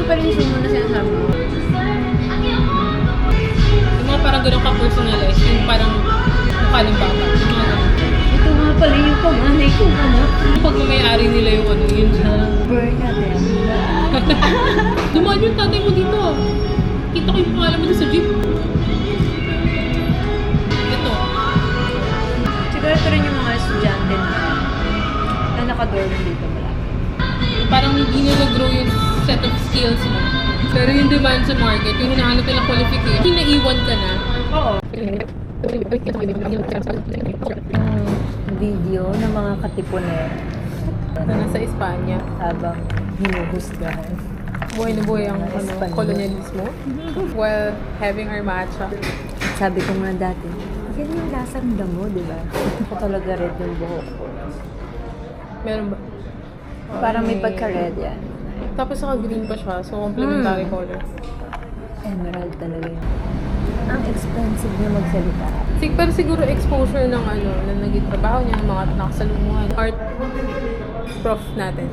pa rin yung sumo na sinasabi mo. Yung mga parang ganun ka-personalize, yung parang mukha ng bata. Yung mga ganun. Ito nga pala yung panganay ko, ano? Yung pagmamayari nila yung ano, yun sa... Burn natin. Dumaan yung tatay mo dito. Kita ko yung pangalan mo doon sa jeep. Ito. Siguro ito rin yung mga estudyante na nakadorm dito malaki. Parang hindi nila grow yung set of skills mo. Pero yung demand sa market, yung hinahanap nilang qualification, yung naiwan ka na. Oo. Video ng mga katipuner Na nasa Espanya. habang hinuhusgahan. Buhay na buhay ang Espanya. kolonyalismo. While having our matcha. Sabi ko nga dati, yan yung lasang damo, di ba? Ako talaga red yung buhok ko. Meron ba? Parang may pagka-red yan. Tapos saka green pa siya, so complementary color. Emerald talaga yun. Ang expensive niya magsalita. Pero siguro exposure ng ano, na naging trabaho niya, mga nakasalunguhan. Art prof natin.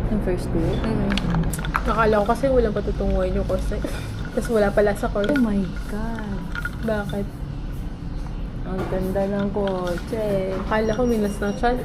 Yung first day. Nakala ko kasi walang patutunguhan yung course. Tapos wala pala sa course. Oh my God. Bakit? Ang ganda ng kotse. Akala ko minus na siya.